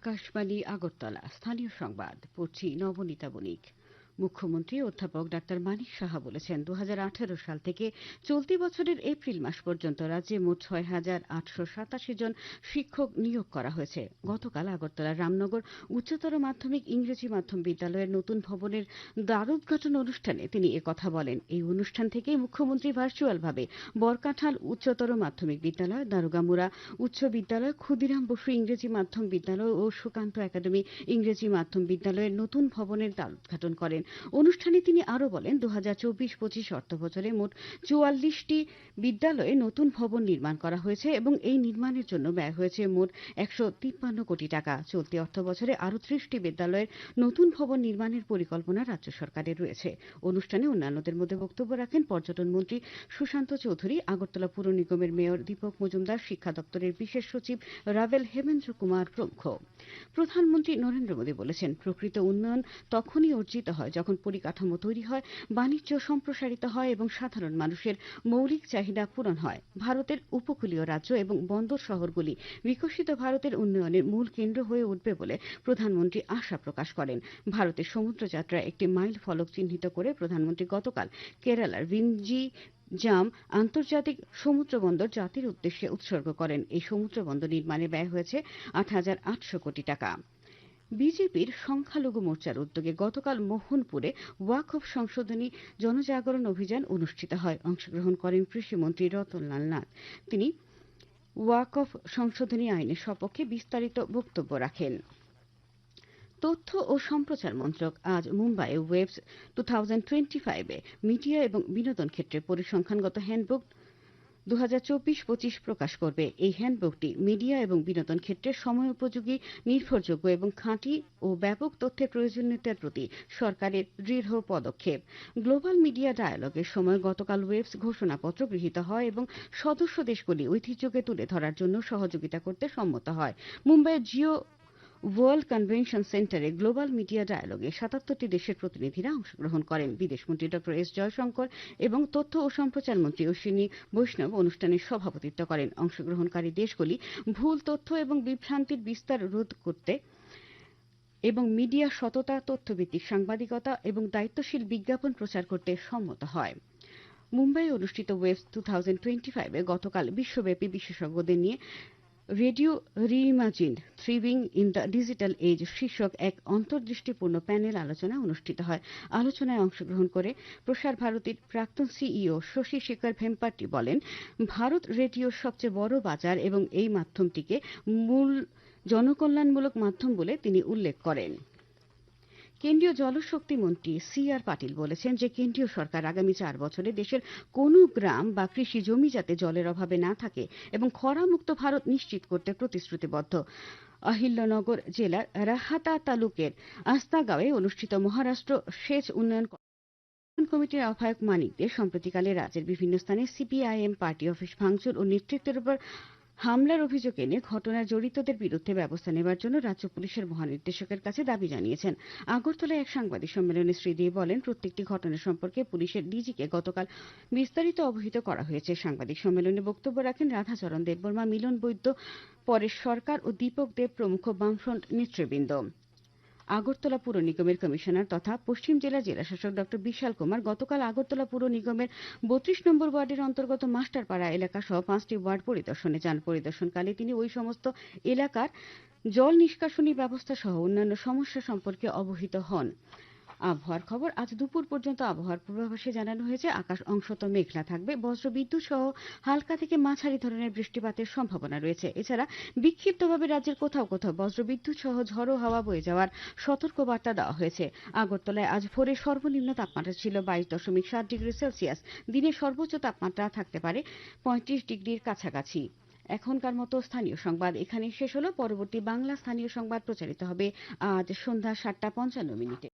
আকাশবাণী আগরতলা স্থানীয় সংবাদ পড়ছি নবনীতা বণিক। মুখ্যমন্ত্রী অধ্যাপক ডাক্তার মানিক সাহা বলেছেন 2018 সাল থেকে চলতি বছরের এপ্রিল মাস পর্যন্ত রাজ্যে মোট 6,887 জন শিক্ষক নিয়োগ করা হয়েছে। গতকাল আগরতলার রামনগর উচ্চতর মাধ্যমিক ইংরেজি মাধ্যম বিদ্যালয়ের নতুন ভবনের দ্বারোদ্ঘাটন অনুষ্ঠানে তিনি একথা বলেন। এই অনুষ্ঠান থেকে মুখ্যমন্ত্রী ভার্চুয়ালভাবে বরকাঠাল উচ্চতর মাধ্যমিক বিদ্যালয়, দারোগামুড়া উচ্চ বিদ্যালয়, ক্ষুদিরাম বসু ইংরেজি মাধ্যম বিদ্যালয় ও সুকান্ত একাডেমি ইংরেজি মাধ্যম বিদ্যালয়ের নতুন ভবনের দ্বারোদ্ঘাটন করেন। অনুষ্ঠানে তিনি আরো বলেন 2024-25 অর্থবছরে মোট 44টি বিদ্যালয়ে নতুন ভবন নির্মাণ করা হয়েছে এবং এই নির্মাণের জন্য ব্যয় হয়েছে মোট 153 কোটি টাকা। চলতি অর্থবছরে আরো 30টি বিদ্যালয়ের নতুন ভবন নির্মাণের পরিকল্পনা রাজ্য সরকারের রয়েছে। অনুষ্ঠানে অন্যান্যদের মধ্যে বক্তব্য রাখেন পর্যটন মন্ত্রী সুশান্ত চৌধুরী, আগরতলা পুর নিগমের মেয়র দীপক মজুমদার, শিক্ষা দপ্তরের বিশেষ সচিব রাভেল হেমেন্দ্র কুমার প্রমুখ। প্রধানমন্ত্রী নরেন্দ্র মোদী বলেছেন, প্রকৃত উন্নয়ন তখনই অর্জিত হয় যখন পরিকাঠামো তৈরি হয়, বাণিজ্য সম্প্রসারিত হয় এবং সাধারণ মানুষের মৌলিক চাহিদা পূরণ হয়। ভারতের উপকূলীয় রাজ্য এবং বন্দর শহরগুলি বিকশিত ভারতের উন্নয়নের মূল কেন্দ্র হয়ে উঠবে বলে প্রধানমন্ত্রী আশা প্রকাশ করেন। ভারতের সমুদ্রযাত্রা একটি মাইল ফলক চিহ্নিত করে প্রধানমন্ত্রী গতকাল কেরালার ভিনজি জাম আন্তর্জাতিক সমুদ্র বন্দর জাতির উদ্দেশ্যে উৎসর্গ করেন। এই সমুদ্র বন্দর নির্মাণে ব্যয় হয়েছে 8,800 কোটি টাকা। বিজেপির সংখ্যালঘু মোর্চার উদ্যোগে গতকাল মোহনপুরে ওয়াকফ সংশোধনী জনজাগরণ অভিযান অনুষ্ঠিত হয়। অংশগ্রহণ করেন কৃষিমন্ত্রী রতনলাল নাথ। তিনি ওয়াকফ সংশোধনী আইনের সপক্ষে বিস্তারিত বক্তব্য রাখেন। তথ্য ও সম্প্রচার মন্ত্রক আজ মুম্বাইয়ে ওয়েবস 2025-এ মিডিয়া এবং বিনোদন ক্ষেত্রে পরিসংখ্যানগত হ্যান্ডবুক 2024-25 প্রকাশ করবে। এই হ্যান্ডবুকটি মিডিয়া এবং বিনোদন ক্ষেত্রে সময়োপযোগী, নির্ভরযোগ্য এবং খাঁটি ও ব্যাপক তথ্যের প্রয়োজনীয়তার প্রতি সরকারের দৃঢ় পদক্ষেপ। গ্লোবাল মিডিয়া ডায়ালগের সময় গতকাল ওয়েবস ঘোষণাপত্র গৃহীত হয় এবং সদস্য দেশগুলি ঐতিহ্যকে তুলে ধরার জন্য সহযোগিতা করতে সম্মত হয়। মুম্বাইয়ের জিও ওয়ার্ল্ড কনভেনশন সেন্টারে গ্লোবাল মিডিয়া ডায়ালগে 77টি দেশের প্রতিনিধিরা অংশগ্রহণ করেন। বিদেশমন্ত্রী ডক্টর এস জয়শঙ্কর এবং তথ্য ও সম্প্রচার মন্ত্রী অশ্বিনী বৈষ্ণব অনুষ্ঠানের সভাপতিত্ব করেন। অংশগ্রহণকারী দেশগুলি ভুল তথ্য এবং বিভ্রান্তির বিস্তার রোধ করতে এবং মিডিয়া সততা, তথ্যভিত্তিক সাংবাদিকতা এবং দায়িত্বশীল বিজ্ঞাপন প্রচার করতে সম্মত হয়। মুম্বাইয়ে অনুষ্ঠিত ওয়েবস 2025-এ গতকাল বিশ্বব্যাপী বিশেষজ্ঞদের নিয়ে radio reimagined thriving in the digital age শীর্ষক এক অন্তর্দৃষ্টিপূর্ণ প্যানেল আলোচনা অনুষ্ঠিত হয়। আলোচনায় অংশগ্রহণ করে প্রসার ভারতীর প্রাক্তন সিইও শশী শেখর ভেম্পাট্টি বলেন, ভারত রেডিওর সবচেয়ে বড় বাজার এবং এই মাধ্যমটিকে মূল জনকল্যাণমূলক মাধ্যম বলে তিনি উল্লেখ করেন। কেন্দ্রীয় জলশক্তি মন্ত্রী সি.আর. পাটিল বলেছেন যে কেন্দ্রীয় সরকার আগামী 4 বছরে দেশের কোন গ্রাম বা কৃষি জমি যাতে জলের অভাবে না থাকে এবং খরামুক্ত ভারত নিশ্চিত করতে প্রতিশ্রুতিবদ্ধ। আহিল্যনগর জেলার রাহাতা তালুকের আস্তাগাঁওয়ে অনুষ্ঠিত মহারাষ্ট্র সেচ উন্নয়ন কমিটির আহ্বায়ক মানিক দে সম্প্রতিকালে রাজ্যের বিভিন্ন স্থানে সিপিআইএম পার্টি অফিস ভাঙচুর ও নেতৃত্বের উপর হামলার অভিযোগ এনে ঘটনায় জড়িতদের বিরুদ্ধে ব্যবস্থা নেবার জন্য রাজ্য পুলিশের মহানির্দেশকের কাছে দাবি জানিয়েছেন। আগরতলায় এক সাংবাদিক সম্মেলনে শ্রী দে বলেন, প্রত্যেকটি ঘটনা সম্পর্কে পুলিশের ডিজিকে গতকাল বিস্তারিত অবহিত করা হয়েছে। সাংবাদিক সম্মেলনে বক্তব্য রাখেন রাধাচরণ দেববর্মা, মিলন বৈদ্য, পরেশ সরকার ও দীপক দেব প্রমুখ বামফ্রন্ট নেতৃবৃন্দ। আগরতলা পুর নিগমের কমিশনার তথা পশ্চিম জেলার জেলাশাসক ডক্টর বিশাল কুমার গতকাল আগরতলা পুর নিগমের 32 নম্বর ওয়ার্ডের অন্তর্গত মাস্টারপাড়া এলাকা সহ 5টি ওয়ার্ড পরিদর্শনে যান। পরিদর্শনকালে তিনি ওই সমস্ত এলাকার জল নিষ্কাশনী ব্যবস্থা সহ অন্যান্য সমস্যা সম্পর্কে অবহিত হন। আবহাওয়ার খবর। আজ দুপুর পর্যন্ত আবহাওয়ার পূর্বাভাসে জানানো হয়েছে আকাশ অংশত মেঘলা থাকবে, বজ্রবিদ্যুৎ সহ হালকা থেকে মাঝারি ধরনের বৃষ্টিপাতের সম্ভাবনা রয়েছে। এছাড়া বিক্ষিপ্তভাবে রাজ্যের কোথাও কোথাও বজ্রবিদ্যুৎ সহ ঝড়ো হাওয়া বয়ে যাওয়ার সতর্কবার্তা দেওয়া হয়েছে। আগরতলায় আজ ভোরে সর্বনিম্ন তাপমাত্রা ছিল 22.7 ডিগ্রি সেলসিয়াস। দিনের সর্বোচ্চ তাপমাত্রা থাকতে পারে 35 ডিগ্রির কাছাকাছি। এখনকার মতো স্থানীয় সংবাদ এখানেই শেষ হলো। পরবর্তী বাংলা স্থানীয় সংবাদ প্রচারিত হবে আজ সন্ধ্যা 7:55।